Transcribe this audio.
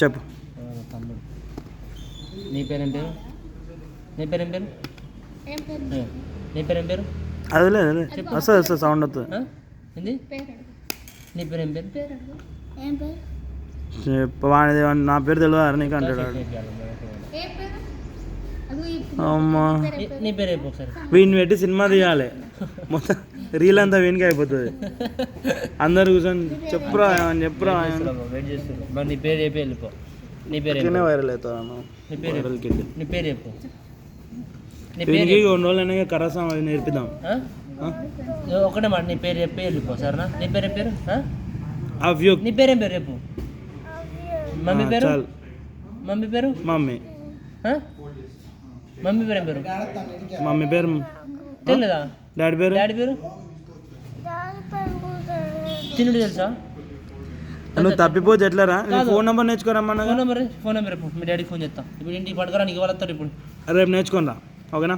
చెప్పు. తమ్ముడు. నీ పేరేం పేరు? నీ పేరేం పేరు? నీ పేరేం పేరు? అది లేదు వస్తుంది సౌండ్ వస్తుంది. ఏంది నీ పేరేం పేరు? వాడిది నా పేరు తెలియదు నీకు అంటాడు. అమ్మా నీ పేరు అయిపో ఒకసారి. వీడిని పెట్టి సినిమా తీయాలి, మొత్తం రీల్ అంతా వీనికి అయిపోతుంది. అందరు కూర్చొని చెప్పురా చెప్పురా వెయిట్ చేస్తారు. మరి నీ పేరు చెప్పి వెళ్ళిపో. నీ పేరు వైరల్ అవుతాను. నీ పేరు నీ పేరు చెప్పు. దీనికి 2 రోజులు కరసం అది నేర్పిద్దాం. ఒకటే మాట నీ పేరు చెప్పి వెళ్ళిపో సరేనా? నీ పేరు ఏం పేరు? అవ్యూక్. నీ పేరేం పేరు చెప్పు. మమ్మీ పేరు? మమ్మీ పేరు? మమ్మీ. మమ్మీ పేరు ఏం పేరు? మమ్మీ పేరు తెలియదా? డాడీ పేరు? డాడీ పేరు తినుడు తెలుసా? నువ్వు తప్పిపోతే ఎట్లారా? ఫోన్ నెంబర్ నేర్చుకోరమ్మా. ఫోన్ నెంబర్ చెప్పు. మీ డాడీకి ఫోన్ చేస్తా. ఇప్పుడు ఇంటికి పడుకోరా, నీకు వాళ్ళతో ఇప్పుడు రేపు నేర్చుకోరా. ఓకేనా?